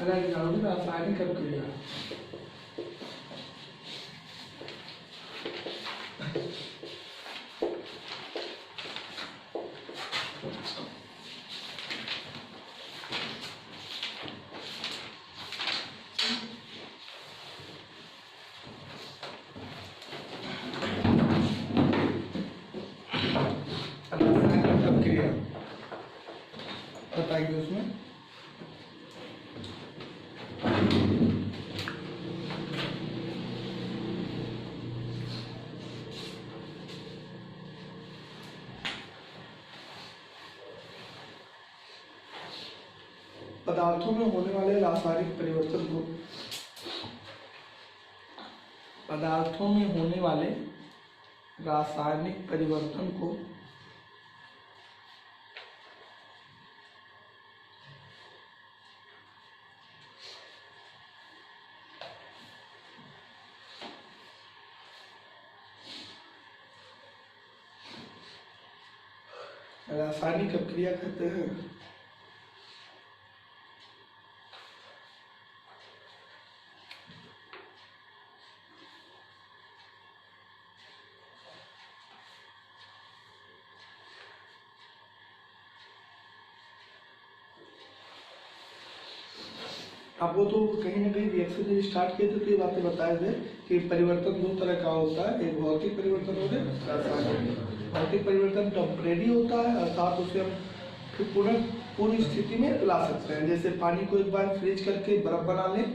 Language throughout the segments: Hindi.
अगर एग्जाम्पल रासायनिक अभिक्रिया बताइए उसमें पदार्थों में होने वाले रासायनिक परिवर्तन को पदार्थों में होने वाले रासायनिक परिवर्तन को रासायनिक अभिक्रिया कहते हैं। आपको तो कहीं ना कहीं रिएक्शन जब स्टार्ट किए थे तो ये बातें बताए थे कि परिवर्तन दो तरह का होता है, एक भौतिक परिवर्तन होता है, रासायनिक। भौतिक परिवर्तन टेम्परेरी होता है, अर्थात उसे हम फिर पूरी स्थिति में ला सकते हैं। जैसे पानी को एक बार फ्रीज करके बर्फ बना लें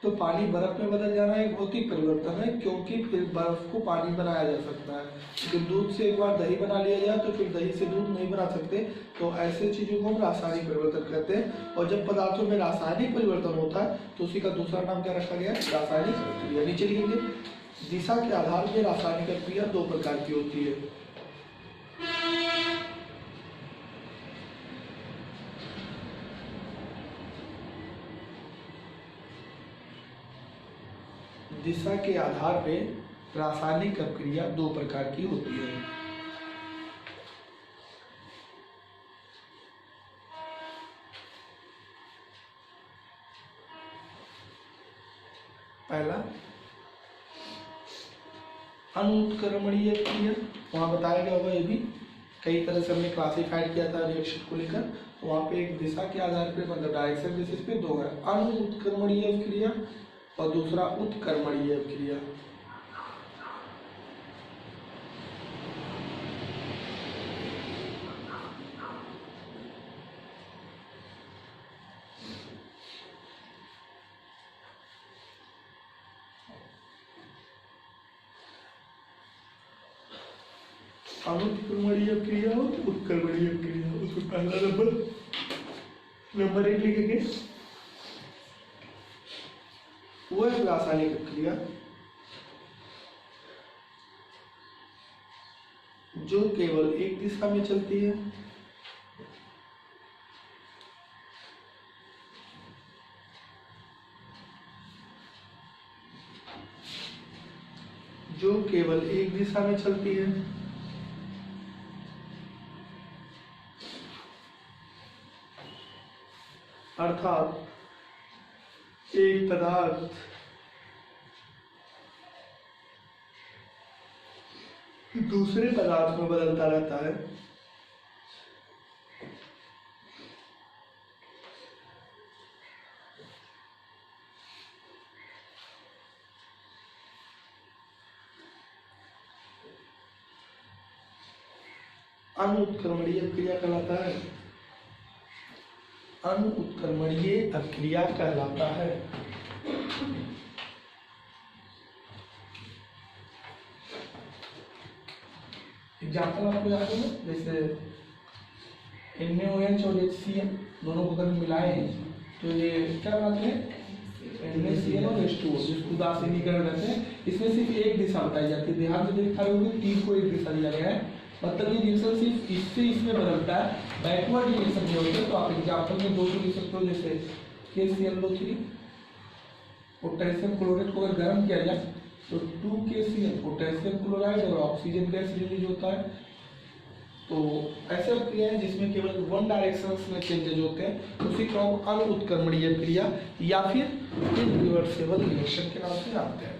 तो पानी बर्फ में बदल जाना एक भौतिक परिवर्तन है, क्योंकि फिर बर्फ को पानी बनाया जा सकता है। लेकिन दूध से एक बार दही बना लिया जाए तो फिर दही से दूध नहीं बना सकते। तो ऐसे चीज़ों को हम रासायनिक परिवर्तन कहते हैं। और जब पदार्थों में रासायनिक परिवर्तन होता है तो उसी का दूसरा नाम क्या रखा गया है? रासायनिक अभिक्रिया। नीचे लिखेंगे दिशा के आधार पर रासायनिक अभिक्रिया दो प्रकार की होती है। दिशा के आधार पर रासायनिक अभिक्रिया दो प्रकार की होती है। पहला अनुत्क्रमणीय अभिक्रिया, वहां बताया गया होगा, ये भी कई तरह से हमने क्लासिफाइड किया था रिएक्शन को लेकर। वहां पे एक दिशा के आधार पर मतलब डायरेक्शन बेसिस पे दो है, अनुत्क्रमणीय अभिक्रिया और दूसरा उत्क्रमणीय अभिक्रिया। अनुत्क्रमणीय अभिक्रिया और उत्क्रमणीय अभिक्रिया। उसमें पहला नंबर एक लिखेंगे, वो है रासायनिक अभिक्रिया जो केवल एक दिशा में चलती है। जो केवल एक दिशा में चलती है। अर्थात एक पदार्थ दूसरे पदार्थ में बदलता रहता है। अनुत्क्रमणीय अभिक्रिया कहलाता है। अनुत्क्रमणीय अभिक्रिया कहलाता है। एग्जाम्पल आपको याद है, जैसे NaOH और HCl दोनों को अगर मिलाए तो ये क्या बनाते हैं? NaCl और H2O, जिसको उदासीनीकरण कहते हैं। इसमें सिर्फ एक दिशा बताई जाती है। ध्यान से देख पा रहे होंगे, तीन को एक दिशा दिया गया है, मतलब ये रिएक्शन सिर्फ इससे इसमें बदलता है, बैकवर्ड रिएक्शन नहीं होता। तो आप एग्जाम्पल में दो को लिख सकते हो, जैसे KClO3 पोटेशियम क्लोराइड को अगर गर्म किया जाए तो 2KCl पोटेशियम क्लोराइड और ऑक्सीजन गैस रिलीज होता है। तो ऐसे क्रिया है जिसमें केवल वन डायरेक्शन में चेंजेज होते हैं, उसी को हम अनुत्क्रमणीय क्रिया या फिर इरिवर्सिबल रिएक्शन के नाम से जानते हैं।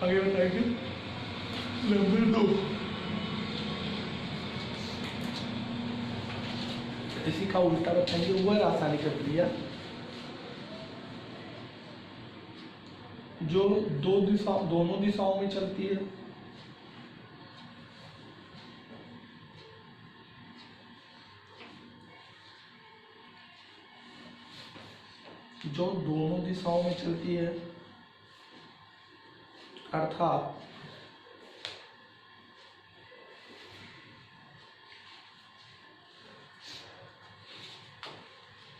आगे बताएंगे नंबर 2, इसी का उल्टा बताएंगे, वह रासायनिक क्रिया जो दोनों दिशाओं में चलती है। जो दोनों दिशाओं में चलती है, अर्थात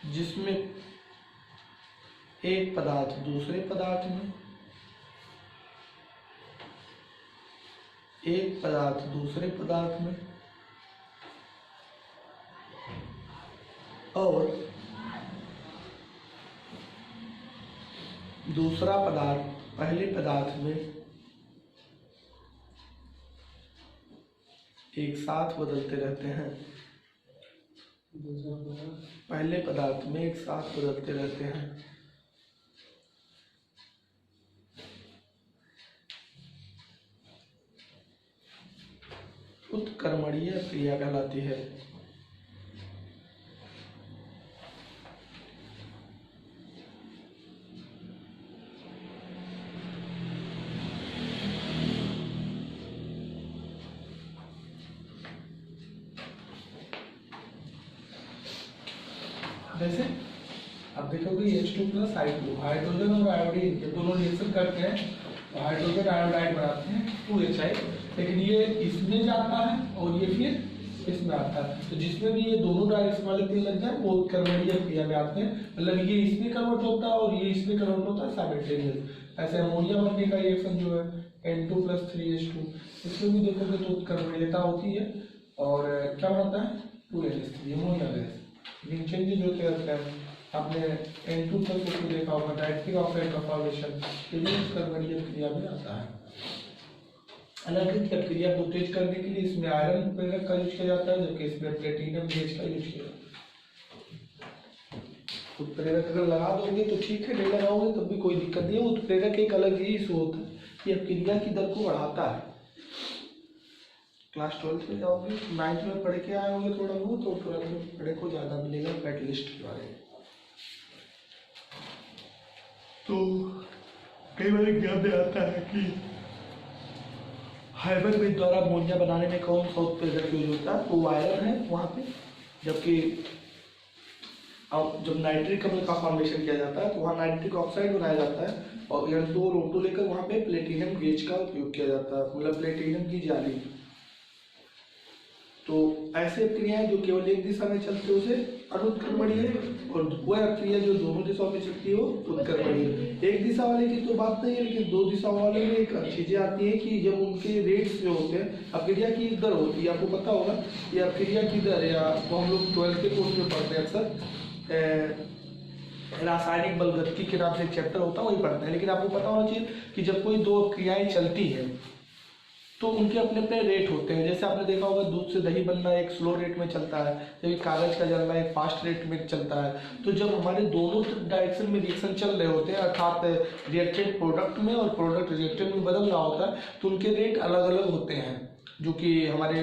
जिसमें एक पदार्थ दूसरे पदार्थ में, एक पदार्थ दूसरे पदार्थ में और दूसरा पदार्थ पहले पदार्थ में एक साथ बदलते रहते हैं, पहले पदार्थ में एक साथ बदलते रहते हैं। उत्क्रमणीय क्रिया कहलाती है। जैसे अब देखोगे H2 प्लस I2, हाइड्रोजन और आयोडीन के दोनों रिएक्शन करते हैं तो हाइड्रोजन आयोडाइड बनाते हैं 2HI, लेकिन ये इसमें जाता है और ये फिर इसमें आता है। तो जिसमें भी ये दोनों डायरेक्शन वाले तीन लग जाए वो उत्क्रमणीय क्रिया में आते हैं, मतलब ये इसमें कन्वर्ट होता है और ये इसमें कन्वर्ट होता है साइमल्टेनियस। ऐसे अमोनिया बनने का रिएक्शन जो है N2 प्लस 3H2, इसमें भी देखोगे तो उत्क्रमणीयता होती है और क्या बनता है 2NH3 अमोनिया गैस। लेकिन चेंजेज होते रहते हैं। आपने N2 प्लस को देखा होगा नाइट्रिक ऑक्साइड का फॉर्मेशन, ये उत्क्रमणीय क्रिया में आता है। अलग क्रिया को तेज करने के लिए इसमें आयरन प्रेरक का यूज किया जाता है, जबकि इसमें प्लेटिनम गेज का यूज किया जाता है। उत्प्रेरक अगर लगा दोगे तो ठीक है, नहीं लगाओगे तब भी कोई दिक्कत नहीं है। उत्प्रेरक एक अलग ही इशू होता है कि क्रिया की दर को बढ़ाता है। क्लास 12th में जाओगे, 9th में पढ़ के आए होंगे थोड़ा बहुत, तो 12th में पढ़े को ज़्यादा मिलेगा कैटलिस्ट के बारे में। तो कई बार याद आता है कि हाइबरमेट द्वारा अमोनिया बनाने में कौन सा उत्प्रेरक यूज होता है, वो आयरन है वहाँ पे। जबकि अब जब नाइट्रिक अम्ल का फॉर्मेशन किया जाता है तो वहाँ नाइट्रिक ऑक्साइड बनाया जाता है और N2 और O2 लेकर वहाँ पे प्लेटिनम गेज का उपयोग किया जाता है, मतलब प्लेटिनम की जाली। तो ऐसे क्रियाएं जो केवल एक दिशा में चलती है उसे अनुत्क्रमणीय, और वह क्रिया जो दोनों दिशाओं में चलती है वो उत्क्रमणीय। एक दिशा वाले की तो बात नहीं है, लेकिन दो दिशा वाले में एक चीजें आती हैं कि जब उनके रेट्स जो होते हैं, अक्रिया की दर होती है, आपको पता होगा कि अक्रिया की दर, या तो हम लोग 12th के कोर्स में पढ़ते हैं अक्सर, रासायनिक बलगति के नाम से एक चैप्टर होता है, वही पढ़ते हैं। लेकिन आपको पता होना चाहिए कि जब कोई दो क्रियाएं चलती हैं तो उनके अपने अपने रेट होते हैं। जैसे आपने देखा होगा दूध से दही बनना एक स्लो रेट में चलता है, जबकि कागज का जलना एक फास्ट रेट में चलता है। तो जब हमारे दोनों डायरेक्शन में रिएक्शन चल रहे होते हैं, अर्थात रिएक्टेंट प्रोडक्ट में और प्रोडक्ट रिएक्टेंट में बदल रहा होता है, तो उनके रेट अलग अलग होते हैं, जो कि हमारे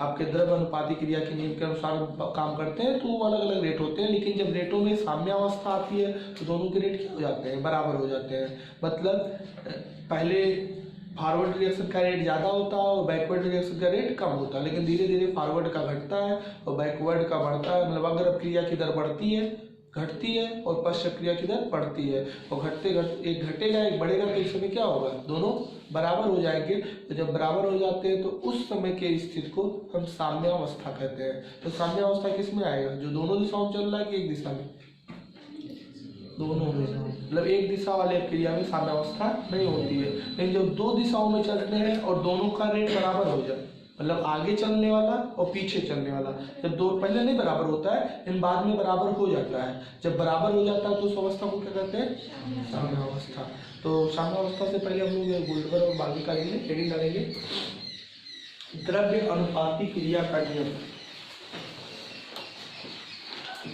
आपके द्रव्य अनुपाती क्रिया के नियम के अनुसार काम करते हैं, तो वो अलग अलग रेट होते हैं। लेकिन जब रेटों में साम्यावस्था आती है तो दोनों के रेट क्या हो जाते हैं, बराबर हो जाते हैं। मतलब पहले फॉरवर्ड रिएक्शन का रेट ज़्यादा होता है और बैकवर्ड रिएक्शन का रेट कम होता है, लेकिन धीरे धीरे फॉरवर्ड का घटता है और बैकवर्ड का बढ़ता है। मतलब अग्र क्रिया की दर बढ़ती है, घटती है, और पश्चात क्रिया की दर बढ़ती है, और एक घटेगा एक बढ़ेगा, तो इस समय क्या होगा, दोनों बराबर हो जाएंगे। तो जब बराबर हो जाते हैं तो उस समय के स्थिति को हम साम्यावस्था कहते हैं। तो साम्यावस्था किस में आएगा, जो दोनों दिशाओं में चल रहा है कि एक दिशा में, दोनों में। मतलब एक दिशा वाले क्रिया में साम्यावस्था नहीं होती है, लेकिन जब दो दिशाओं में चलते हैं और दोनों का रेट बराबर हो जाए मतलब आगे चलने वाला और पीछे चलने वाला। जब दो पहले नहीं बराबर होता है लेकिन बाद में बराबर हो जाता है। जब बराबर हो जाता है तो उस अवस्था को क्या कहते हैं, साम्यावस्था। तो साम्यावस्था से पहले हम लोग गुल्डबर्ग और बाल्दी का लेंगे, हेडिंग डालेंगे द्रव्य अनुपाती क्रिया का नियम।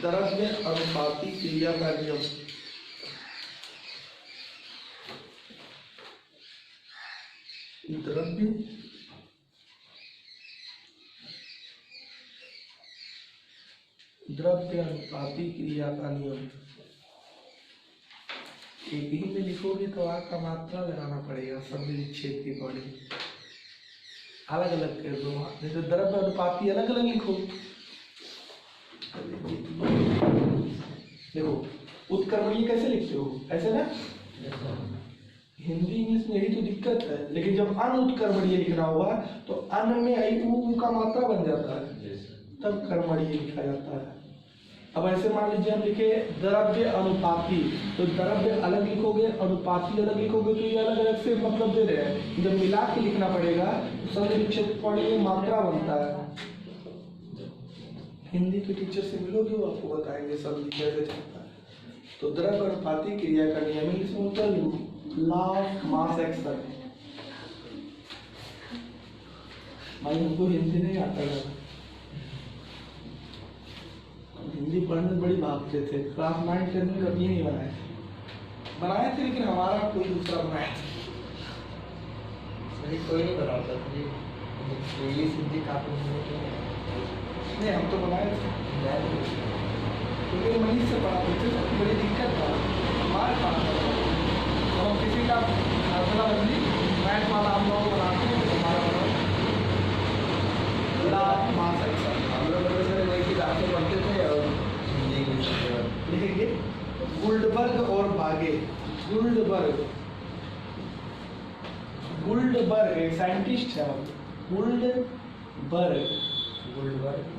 द्रव्य अनुपाती क्रिया का नियम। द्रव्य अनुपाती क्रिया का नियम। एक ही में लिखोगे तो आपका मात्रा लगाना पड़ेगा, शब्द विच्छेद की पॉइंट अलग अलग कर दो। जैसे द्रव्य अनुपाती अलग अलग लिखो। देखो उत्क्रमणीय कैसे लिखते हो, ऐसे ना। हिंदी इंग्लिश में यही तो दिक्कत है। लेकिन जब अनुत्क्रमणीय लिखना होगा तो अन में आई ऊ का मात्रा बन जाता है, तब कर्मणीय लिखा जाता है। अब ऐसे मान लीजिए हम लिखे द्रव्य अनुपाती, तो द्रव्य अलग लिखोगे, अनुपाती अलग लिखोगे, तो ये अलग अलग से मतलब दे रहे हैं। जब मिला के लिखना पड़ेगा तो शब्द विच्छेद पॉइंट में मात्रा बनता है। हिंदी के टीचर से मिलोगे वो आपको बताएंगे शब्द कैसे चलता है। तो द्रव्य अनुपाती क्रिया का नियम इंग्लिश में होता है लॉ ऑफ मास एक्शन। भाई हमको हिंदी नहीं आता है, हिंदी पढ़ने में बड़ी भागते थे। क्लास 9 10 में कभी नहीं बनाए थे, लेकिन हमारा कोई दूसरा बनाया था। कोई नहीं बनाता था, इंग्लिश हिंदी काफी नहीं हम तो बनाए थे, क्योंकि मनीष से पढ़ाते थे तो बड़ी दिक्कत था हमारे पास। तो हम किसी का फैसला बदली मैथ वाला हम लोग बनाते हैं तो हमारा मास एक्शन हम लोग वही किताबें पढ़ते थे और हिंदी इंग्लिश लिखेंगे। गुल्डबर्ग और बागे। गुल्डबर्ग एक साइंटिस्ट है। गुल्डबर्ग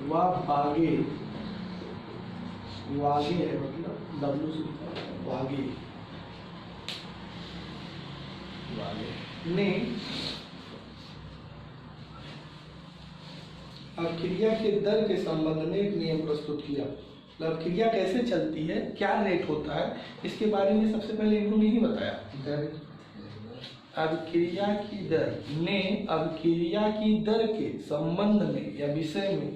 व बागे, वागे है मतलब डब्ल्यू से वागे ने अब क्रिया के दर के संबंध में एक नियम प्रस्तुत किया। मतलब क्रिया कैसे चलती है, क्या रेट होता है, इसके बारे में सबसे पहले इन्होंने ही बताया। अब क्रिया की दर ने अब क्रिया की दर के संबंध में या विषय में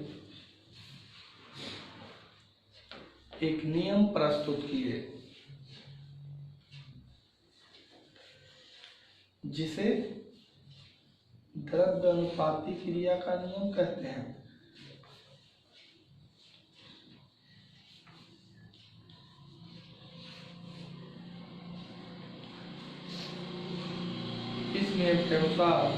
एक नियम प्रस्तुत किए, जिसे द्रव्य अनुपाती क्रिया का नियम कहते हैं। इस नियम के अनुसार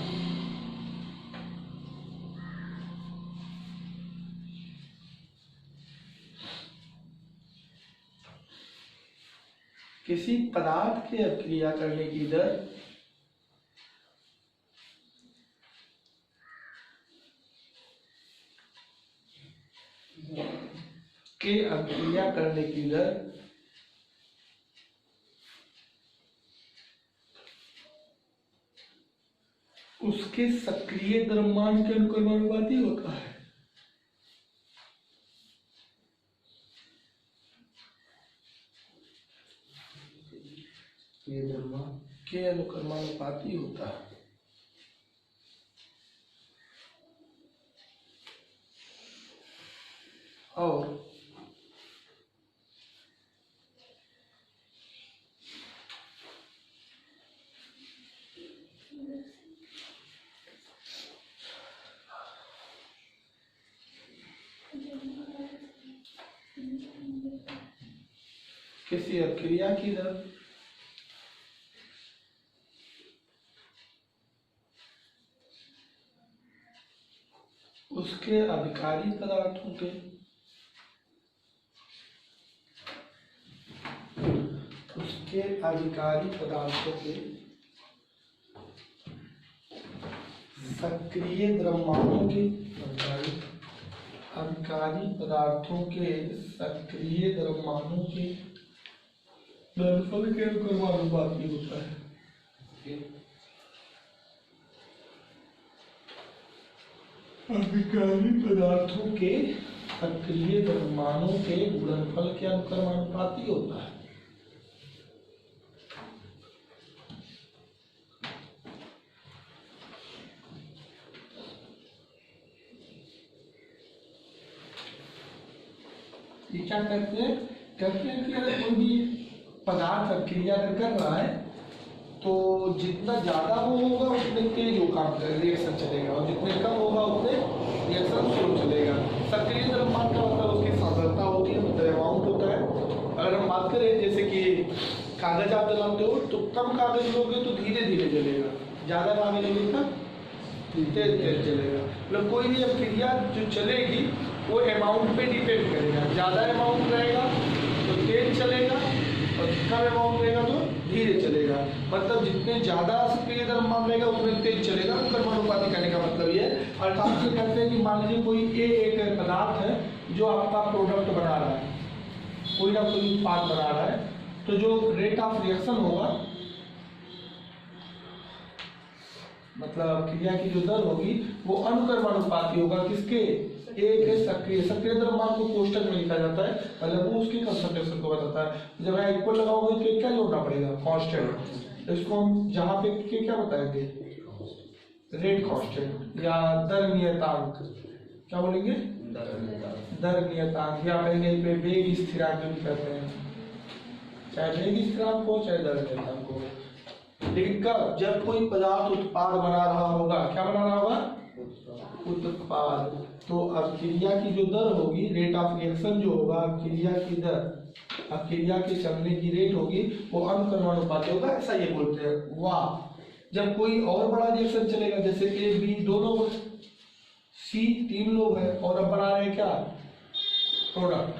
किसी पदार्थ के अभिक्रिया करने की दर के अभिक्रिया करने की दर उसके सक्रिय द्रव्यमान के अनुक्रमानुपाती होता है। ये द्रव्यमान के अनुक्रमानुपाती होता है। और किसी अभिक्रिया की दर उसके अभिकारी पदार्थों के सक्रिय द्रव्यमानों के अभिकारी पदार्थों के सक्रिय द्रव्यमानों के घनफल के अनुक्रमानुपाती होता है। अभिकारी पदार्थों के सक्रिय द्रव्यमानों के गुणनफल के अनुक्रमानुपाती होता है। ये क्या कहते हैं कि अगर कोई भी पदार्थ क्रिया कर रहा है तो जितना ज्यादा वो होगा उतने तेज वो काम रिएक्शन चलेगा, और जितने कम होगा उतने रिएक्शन स्लो चलेगा। सक्रिय द्रव्यमान का मतलब उसकी सांद्रता होती है, मतलब अमाउंट होता है। अगर हम बात करें जैसे कि कागज आप जलाते हो तो कम कागज लोगे तो धीरे धीरे जलेगा, ज्यादा कागज लोगे तो तेज तेज चलेगा। मतलब कोई भी अब क्रिया जो चलेगी वो अमाउंट पे डिपेंड करेगा, ज्यादा अमाउंट रहेगा तो तेज चलेगा और कम अमाउंट रहेगा तो धीरे चलेगा। मतलब जितने ज्यादा सक्रिय द्रव्यमान रहेगा उतने तेज चलेगा। अनुक्रमानुपाती कहने का मतलब ये है। अर्थात ये कहते हैं कि मान लीजिए कोई एक पदार्थ है जो आपका प्रोडक्ट बना रहा है, कोई ना कोई उत्पाद बना रहा है, तो जो रेट ऑफ रिएक्शन होगा, मतलब क्रिया की जो दर होगी वो अनुक्रमानुपाती होगा किसके, एक सक्रिय द्रव्यमान को कोष्टक में लिखा जाता है, मतलब वो उसकी कंसंट्रेशन को बताता है। जब यहाँ इक्वल लगाओगे तो क्या जोड़ना पड़ेगा, कांस्टेंट। इसको हम जहाँ पे क्या बताएंगे, रेट कांस्टेंट या दर नियतांक, क्या बोलेंगे, दर नियतांक, या कहेंगे पे वेग स्थिरांक भी कहते हैं, चाहे वेग स्थिरांक हो चाहे दर नियतांक हो। लेकिन कब, जब कोई पदार्थ उत्पाद बना रहा होगा, क्या बना रहा होगा, उत्पाद, तो अब क्रिया की जो दर होगी, रेट ऑफ रिएक्शन जो होगा, क्रिया की दर, अब क्रिया के चलने की रेट होगी वो अनुक्रमानुपाती होगा, ऐसा ये बोलते हैं। वाह, जब कोई और बड़ा रिएक्शन चलेगा, जैसे ए बी दो लोग, सी तीन लोग हैं और अब बना रहे हैं क्या, प्रोडक्ट,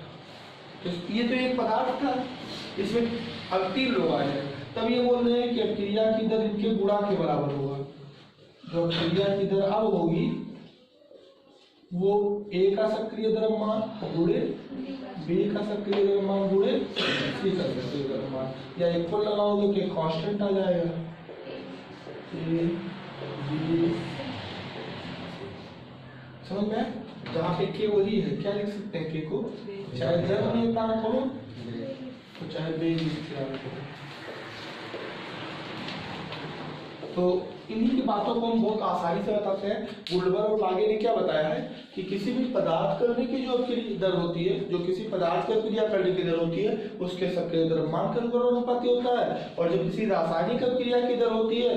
तो ये तो एक पदार्थ था, इसमें अब तीन लोग आए हैं, तब ये बोल रहे हैं कि क्रिया की दर इनके गुणा के बराबर होगा। जो क्रिया की दर अब होगी वो ए का सक्रिय द्रव्यमान गुणे बी का सक्रिय द्रव्यमान गुणे सी का सक्रिय द्रव्यमान, या इक्वल लगाओगे कि कांस्टेंट आ जाएगा, ए बी, समझ में, जहाँ पे के वही है, क्या लिख सकते हैं के को, चाहे दर नियतांक हो तो चाहे वेग स्थिरांक हो। तो इन्हीं की बातों को हम बहुत आसानी से बताते हैं। गुल्डबर्ग और लागे ने क्या बताया है कि किसी भी पदार्थ करने की जो दर होती है, जो किसी पदार्थ का क्रिया करने की दर होती है, उसके सक्रिय द्रव्यमान के अनुपाती होता है, और जो किसी रासायनिक क्रिया की दर होती है,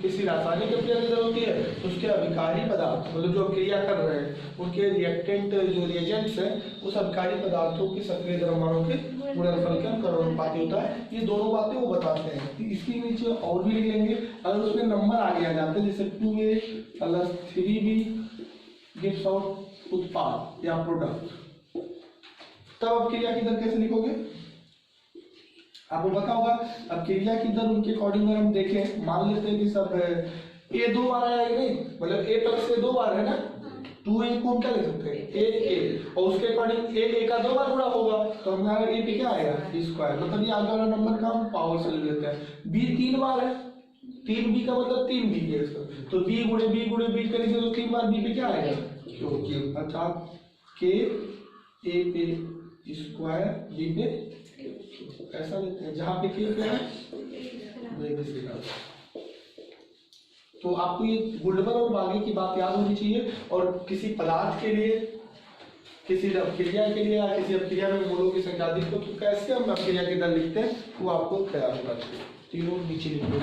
किसी रासायनिक क्रिया की दर होती है, उसके अभिकारी पदार्थ, मतलब जो क्रिया कर रहे हैं उनके रिएक्टेंट जो रिएजेंट्स हैं, उस अभिकारी पदार्थों की सक्रिय द्रव्यमानों के गुणनफल के अनुपाती होता है। ये दोनों बातें वो बताते हैं। इसके नीचे और भी लिख लेंगे, अगर उसमें नंबर आगे आ जाते हैं, जैसे 2a + 3b गिव्स आउट उत्पाद या प्रोडक्ट, तब अब क्रिया की दर कैसे लिखोगे, आपको पता होगा। अब क्रिया की दर उनके अकॉर्डिंग हम देखें, मान लेते हैं कि सब ए दो बार आया है, नहीं मतलब ए प्लस ए दो बार है ना, 2a को हम क्या लिख सकते हैं, ए, और उसके अकॉर्डिंग ए का दो बार गुणा होगा, तो हमारा ए पे क्या आएगा, स्क्वायर, मतलब ये आगे वाला नंबर का हम पावर से ले लेते हैं। बी तीन बार है, 3b का मतलब 3b है इसका, तो b गुणे b करेंगे तो 3 बार b पे क्या आएगा, क्यों, अर्थात के ए पे स्क्वायर बी पे, ऐसा लेते हैं, जहाँ पे क्या है। तो आपको ये गुल्डबर्ग और लागे की बात याद होनी चाहिए, और किसी पदार्थ के लिए, किसी अपक्रिया के लिए या किसी अपक्रिया में मोलों की संख्या अधिक हो तो कैसे हम अपक्रिया की दर लिखते हैं, वो आपको तैयार होना चाहिए। तीनों नीचे लिख दो।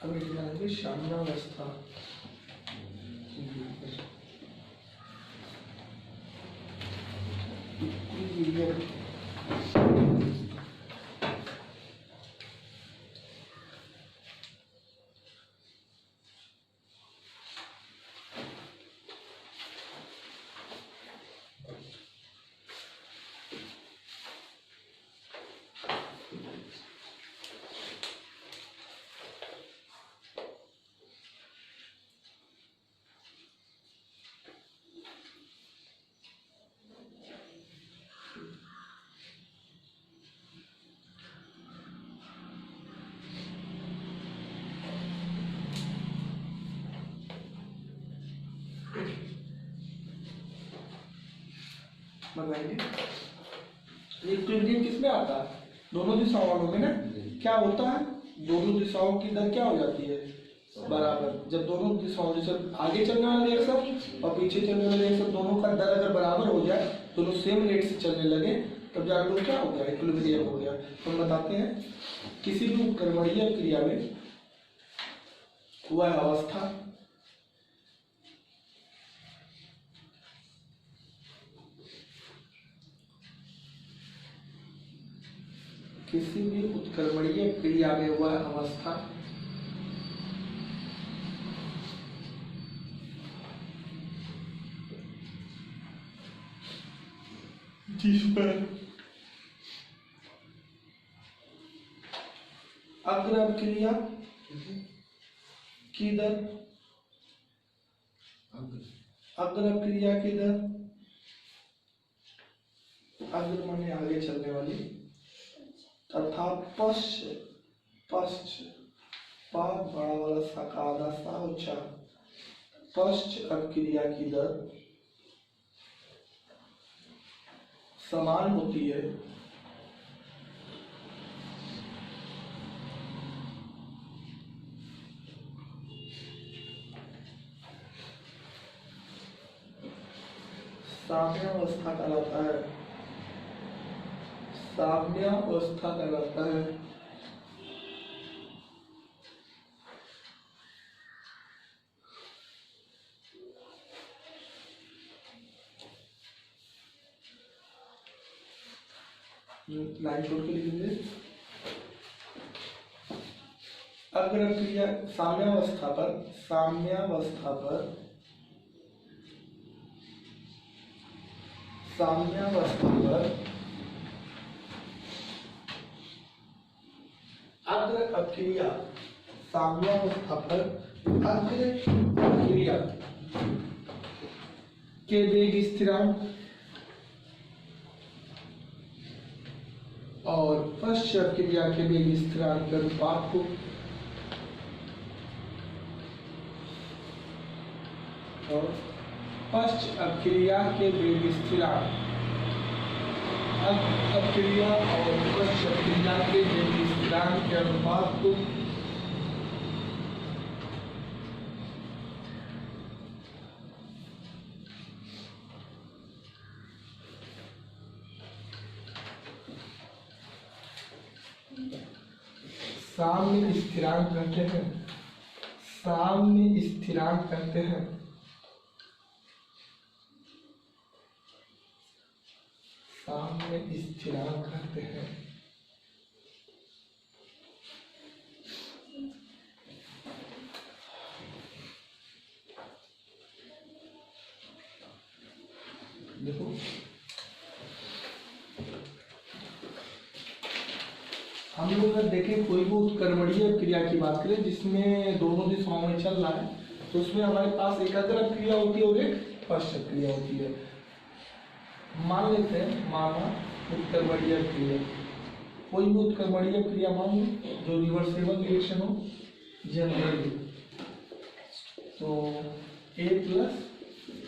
अब निकालेंगे साम्यावस्था। बनाएंगे। इक्विलिब्रियम किसमें आता है? दोनों दिशाओं वालों में ना। क्या होता है? दोनों दिशाओं की दर क्या हो जाती है? बराबर। जब दोनों दिशाओं, जैसे आगे चलने वाला रिएक्शन और पीछे चलने वाला रिएक्शन, दोनों का दर अगर बराबर हो जाए, दोनों सेम रेट से चलने लगे, तब जाकर वो क्या हो गया? इक्विलिब्रियम हो गया। तो हम बताते हैं किसी भी कर्मणीय क्रिया में वह अवस्था किसी भी उत्क्रमणीय क्रिया में वह अवस्था जिस पर अग्रक्रिया की दर, अग्रक्रिया की दर, अग्र माने आगे चलने वाली, तथा पश्च पाद बड़ा वाला सकादा सा उच्चार, पश्च अक्रिया की दर समान होती है साम्यावस्था कहलाता है, साम्यावस्था कहलाता है। लाइन छोड़ के लिखेंगे। अग्रक्रिया साम्यावस्था पर, साम्यावस्था पर, साम्यावस्था पर अग्र अक्रिया, साम्यावस्था पर अग्र अक्रिया के वेग स्थिरांक और पश्च क्रिया के वेग स्थिरांक के अनुपात को और पश्च क्रिया के वेग स्थिरांक, अक्रिया और पश्च क्रिया के वेग स्थिरांक के अनुपात को साम्य स्थिरांक कहते हैं, साम्य स्थिरांक कहते हैं। साम्य स्थिरांक कहते हैं। देखो हम लोग अगर देखें कोई भी उत्क्रमणीय क्रिया की बात करें जिसमें दोनों दिशाओं में चल रहा है, तो उसमें हमारे पास एक अग्र क्रिया होती है और एक पश्च क्रिया होती है। मान लेते हैं, माना उत्क्रमणीय क्रिया, कोई भी उत्क्रमणीय क्रिया मान लो जो रिवर्सेबल रिएक्शन हो, जनरली तो A प्लस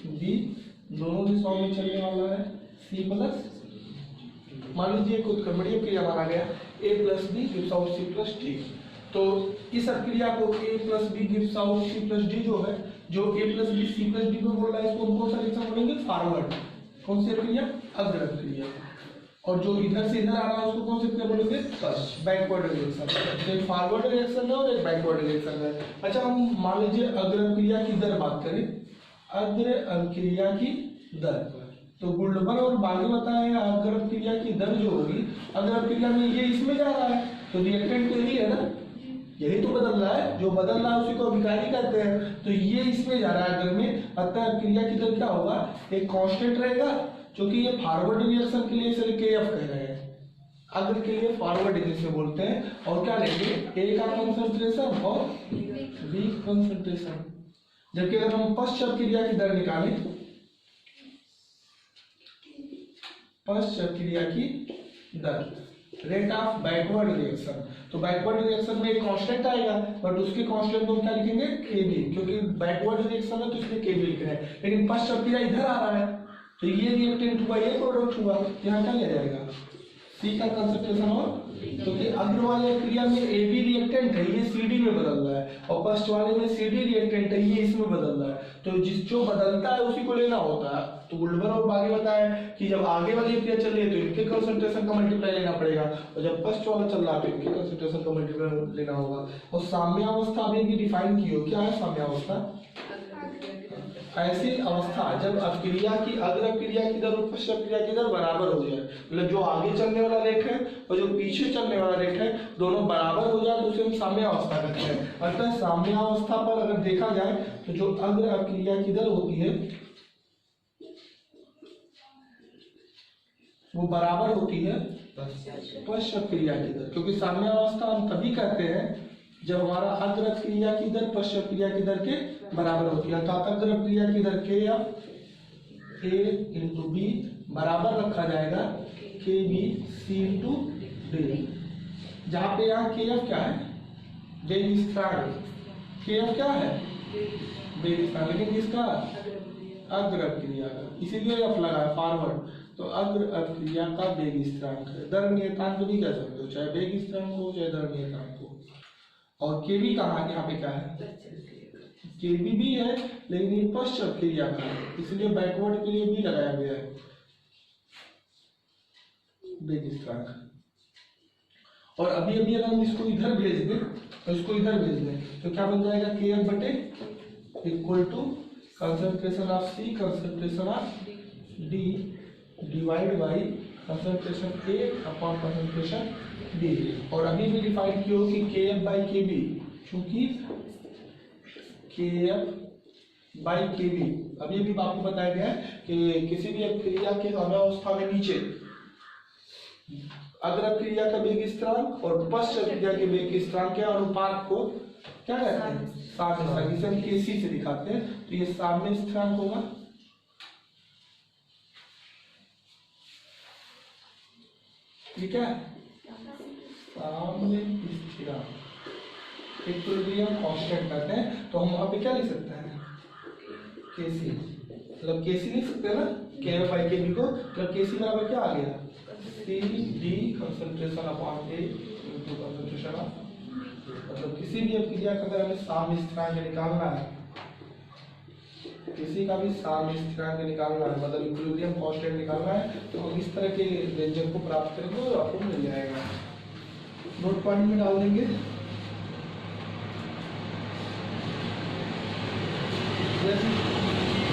बी दोनों दिशाओं में चलने वाला है, C प्लस, मान लीजिए एक उत्क्रमणीय क्रिया माना गया A plus B gives out C plus D. तो इस क्रिया को A plus B gives out C plus D जो है, जो A plus B C plus D को बोल रहा है, इसको कौन सा रिएक्शन बोलेंगे? फॉरवर्ड। कौन सी क्रिया? अग्र क्रिया। और जो इधर से इधर आ रहा है उसको कौन से क्रिया बोलेंगे? Backward reaction. तो एक फॉरवर्ड रिएक्शन है और एक बैकवर्ड रिएक्शन है। अच्छा, हम मान लीजिए अग्र अपक्रिया की दर बात करें, अग्र अपक्रिया की दर, तो गुल्डबर्ग और बागे बताए अग्र अपक्रिया की दर जो होगी, अग्र अपक्रिया में ये इसमें जा रहा है तो रिएक्टेंट तो यही है ना, यही तो बदल रहा है, जो बदल रहा है उसी को अभिकारी कहते हैं। तो ये इसमें जा रहा है अग्र में, अतः अपक्रिया की दर क्या होगा? एक कांस्टेंट रहेगा, क्योंकि ये फॉरवर्ड रिएक्शन के लिए इसे केएफ कह रहे हैं, अग्र के लिए फॉरवर्ड जिसे बोलते हैं। और क्या लेंगे? ए का कंसंट्रेशन और बी कंसंट्रेशन। जबकि अगर हम पश्च अपक्रिया की दर निकालें, पश्च अपक्रिया की दर, रेट ऑफ बैकवर्ड रिएक्शन, तो बैकवर्ड रिएक्शन में एक कांस्टेंट आएगा, बट उसके कांस्टेंट को क्या लिखेंगे? केबी, क्योंकि बैकवर्ड रिएक्शन है तो इसलिए केबी लिख रहे हैं। लेकिन पश्च अपक्रिया इधर आ रहा है तो ये रिएक्टेंट हुआ, ये प्रोडक्ट हुआ, यहाँ क्या लिया जाएगा? सी का कंसंट्रेशन। और क्योंकि अग्र वाले क्रिया में ए बी रिएक्टेंट है, ये सी डी में बदल रहा है, और पश्च वाले में सी डी रिएक्टेंट है, ये इसमें बदल रहा है। तो जो बदलता है उसी को लेना होता है। तो गुल्डबर्ग और बागे बताया कि जब आगे वाली क्रिया चल रही है तो इनके कंसंट्रेशन का मल्टीप्लाई लेना पड़ेगा, और जब पश्च वाला चल रहा है तो इनके कंसंट्रेशन का मल्टीप्लाई लेना होगा। और साम्यावस्था अभी भी डिफाइन की हो, क्या है साम्यावस्था? ऐसी अवस्था जब अपक्रिया की अग्र अपक्रिया की दर और पश्च अपक्रिया की दर बराबर हो जाए, मतलब जो आगे चलने वाला रेट है और जो पीछे चलने वाला रेट है दोनों बराबर हो जाए तो उसे हम साम्यावस्था कहते हैं। अर्थात साम्यावस्था पर अगर देखा जाए तो जो अग्र अपक्रिया की दर होती है वो बराबर होती है पश्च अपक्रिया की दर, क्योंकि साम्यावस्था हम तभी कहते हैं जब हमारा अग्र अपक्रिया की दर पश्च अपक्रिया की दर के बराबर होती है। अर्थात अग्र अपक्रिया की दर के एफ ए इंटू बी बराबर रखा जाएगा के बी सी इंटू डी, जहाँ पे यहाँ के एफ क्या है? वेग स्थिरांक। के एफ क्या है? वेग स्थिरांक, लेकिन किसका? अग्र अपक्रिया का, इसीलिए एफ लगा है फॉरवर्ड। तो अग्र अपक्रिया का वेग स्थिरांक है, दर नियतांक भी कह सकते हो, चाहे वेग स्थिरांक हो चाहे दर नियतांक हो। और केबी कहाँ यहाँ पे क्या है? केबी भी है, लेकिन ये पश्च अपक्रिया का है, इसलिए बैकवर्ड के लिए भी लगाया गया है वेग स्थिरांक। और अभी अभी अगर हम इसको इधर भेज दें तो इसको इधर भेज दें तो क्या बन जाएगा? के एफ बटे equal to concentration of C concentration of D divide by concentration A upon concentration D. और अभी भी डिफाइन किया हो कि के एफ बाई के बी, चूंकि के एफ बाई के बी अभी भी आपको बताया गया है कि किसी भी अपक्रिया के साम्यावस्था में नीचे अग्र अपक्रिया का वेग स्थिरांक और पश्च अपक्रिया के वेग स्थिरांक के अनुपात को क्या कहते हैं? साम्य स्थिरांक। इसे हम केसी से दिखाते हैं, तो ये साम्य स्थिरांक होगा। ठीक है, साम्य स्थिरांक इक्विलिब्रियम कांस्टेंट कहते हैं। तो हम वहां पे क्या लिख सकते हैं? केसी, मतलब केसी लिख सकते हैं ना, के एफ बाई के बी को, मतलब केसी बराबर क्या आ गया? C D concentration upon A into concentration of, मतलब किसी भी अपक्रिया का अगर हमें साम्य स्थिरांक निकालना है, किसी का भी साम्य स्थिरांक निकालना है, मतलब इक्विलिब्रियम कांस्टेंट निकालना है, तो हम इस तरह के व्यंजक को प्राप्त करेंगे और आपको मिल जाएगा। नोट पॉइंट में डाल देंगे।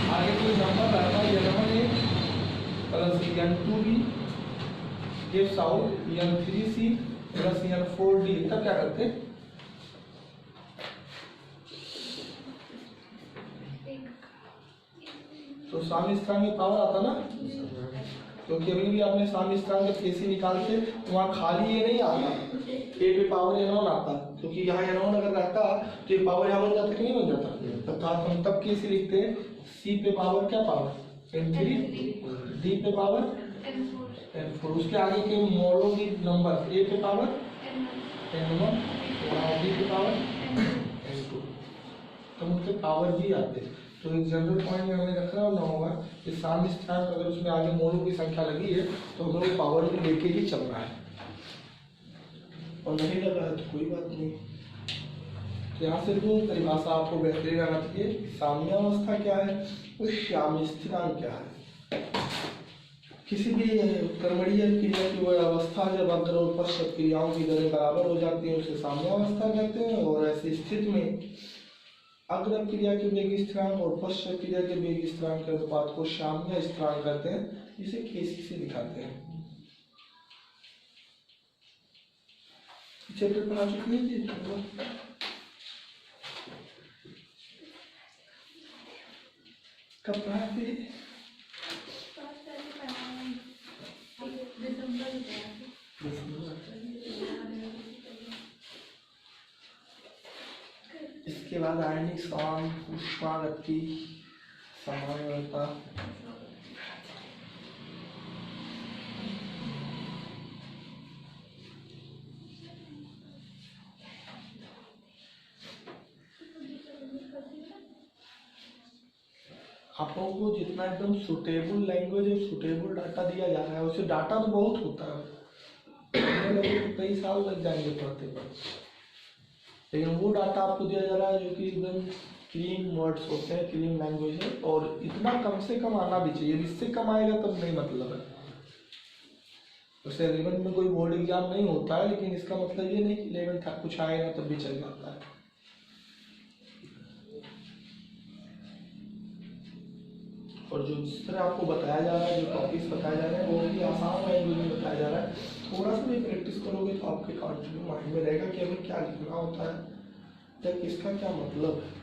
आगे कोई नंबर आता है, N1 plus N2B gives out N3C plus N4D, तब क्या करते? तो साम्य स्थिरांक में पावर आता ना, क्योंकि अभी भी आपने साम्य स्थिरांक जब केसी निकालते तो वहाँ खाली ये नहीं आता, ए पे पावर N1 आता, क्योंकि यहाँ N1 अगर रहता तो ये पावर यहाँ बन जाता कि नहीं बन जाता? अर्थात हम तब केसी लिखते हैं सी पे पावर क्या पावर? N3, डी पे पावर N4, उसके आगे के मोलों की नंबर ए पे पावर N1, डी पे पावर N2, तो उनके पावर भी आते हैं। तो एक जनरल पॉइंट में हमें रखना होगा कि साम्य स्थिरांक अगर उसमें आगे मोलों की संख्या लगी है तो हमें वो पावर को लेके ही चलना है, और नहीं लगा है तो कोई बात नहीं। तो यहाँ से जो परिभाषा आपको बेहतरीन आना चाहिए, साम्यावस्था क्या है और साम्य स्थिरांक क्या है। किसी भी कर्मणीय क्रिया की वह अवस्था जब अग्र और पश्चात क्रियाओं की दरें बराबर हो जाती हैं उसे साम्यावस्था कहते हैं। और ऐसी स्थिति में अग्र क्रिया के वेग स्थिरांक और पश्चात क्रिया के वेग स्थिरांक के अनुपात को साम्य स्थिरांक कहते हैं, जिसे केसी से दिखाते हैं। चैप्टर पढ़ा चुके हैं जी। कब पढ़ा थे? इसके बाद आयनिक सौन, ऊष्मागति, समानता, आप लोगों को जितना एकदम सुटेबल लैंग्वेज और सुटेबल डाटा दिया जा रहा है, उससे डाटा तो बहुत होता है, कई साल लग जाएंगे पढ़ते पढ़ते, लेकिन वो डाटा आपको दिया जा रहा है जो कि एकदम क्लीन वर्ड्स होते हैं, क्लीन लैंग्वेज है, और इतना कम से कम आना भी चाहिए। इससे कम आएगा तब नहीं मतलब है। वैसे 11 में कोई बोर्ड एग्जाम नहीं होता है, लेकिन इसका मतलब ये नहीं कि 11 था कुछ आएगा तब भी चल जाता है। और जो जिस तरह आपको बताया जा रहा है, जो टॉपिक्स बताए जा रहे हैं, वो भी आसान लैंग्वेज में बताया जा रहा है। थोड़ा सा भी प्रैक्टिस करोगे तो आपके कंटिन्यू माइंड में रहेगा कि हमें क्या लिखना होता है या किसका क्या मतलब है।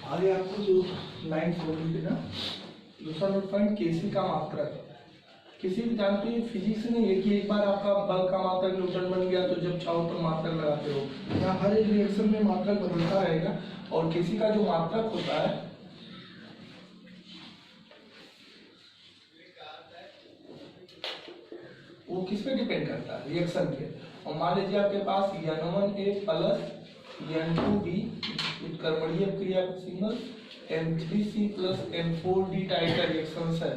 आगे आपको जो लाइन छोड़ी थी ना, दूसरा नोट पॉइंट केसी का मात्रक। किसी भी जानते हैं फिजिक्स नहीं है कि एक बार आपका बल का मात्रक न्यूटन बन गया तो जब चाहो तो मात्रक लगाते हो। यहाँ हर एक रिएक्शन में मात्रक बदलता रहेगा, और किसी का जो मात्रक होता है वो किस पे डिपेंड करता है, रिएक्शन पे। और मान लीजिए आपके पास N1A प्लस N2B कर्मणीय क्रिया का signal N3C plus N4D type का रिएक्शंस है।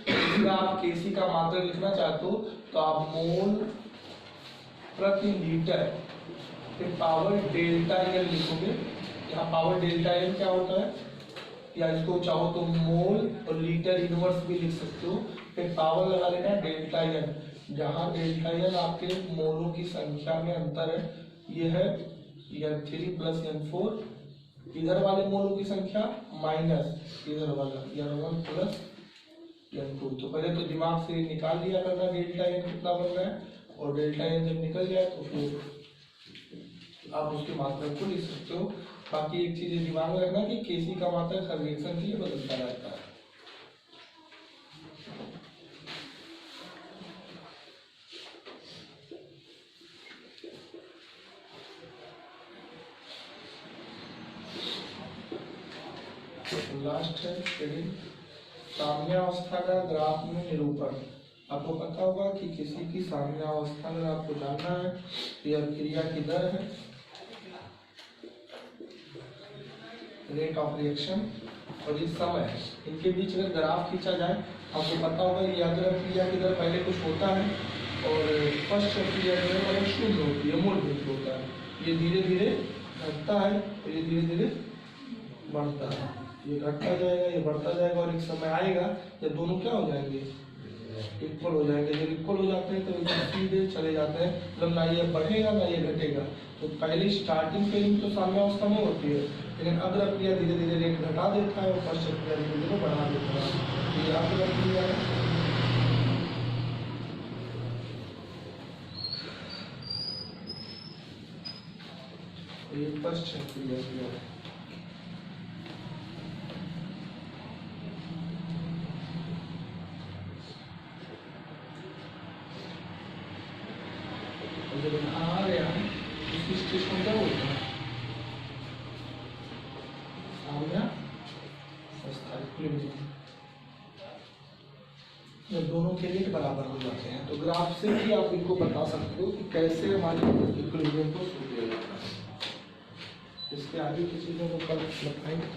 इसका आप केसी का मात्रक लिखना चाहते हो तो आप मोल प्रति लीटर फिर पावर डेल्टा एल लिखोगे। यहाँ पावर डेल्टा एल क्या होता है, या इसको चाहो तो मोल और लीटर इनवर्स भी लिख सकते हो। फिर पावर लगा लेना डेल्टा एन, जहाँ डेल्टा एन आपके मोलों की संख्या में अंतर है, ये है N3 प्लस N4, इधर वाले मोलों की संख्या माइनस इधर वाला N1 प्लस N2। तो पहले तो दिमाग से निकाल लिया करना डेल्टा एन कितना बन रहा है, और डेल्टा एन जब निकल जाए तो फिर आप उसकी मात्रा को लिख सकते हो। बाकी एक चीज दिमाग में रखना कि केसी का मात्रक हर रिएक्शन के लिए बदलता रहता है। लास्ट है साम्यावस्था का ग्राफ में निरूपण। आपको पता होगा कि किसी की साम्यावस्था अगर आपको जानना है तो यह क्रिया की दर है, रेट ऑफ रिएक्शन, और ये समय है। इनके बीच अगर ग्राफ खींचा जाए आपको पता होगा कि अगर क्रिया की दर पहले कुछ होता है और फर्स्ट क्रिया की दर पहले शून्य होती है, मूल बिंदु होता है। ये धीरे धीरे घटता है और ये धीरे धीरे बढ़ता है। ये घटता जाएगा, ये बढ़ता जाएगा, और एक समय आएगा जब दोनों क्या हो जाएंगे, इक्वल हो जाएंगे। जब इक्वल हो जाते हैं तो एकदम सीधे चले जाते हैं, मतलब ना ये बढ़ेगा ना ये घटेगा। तो पहले स्टार्टिंग फेज तो साम्यावस्था में होती है, लेकिन अग्र क्रिया धीरे धीरे रेट घटा देता है और पश्च क्रिया धीरे धीरे बढ़ा देता है। ये अग्र क्रिया है, ये पश्च क्रिया है। जब आ गया उसकी स्टेशन क्या बोलते हैं, जब दोनों के रेट बराबर हो जाते हैं तो ग्राफ से भी आप इनको बता सकते हो कि कैसे हमारे इक्विलिब्रियम को शुरू किया जाता है। इसके आगे की चीजों को कल बताएंगे।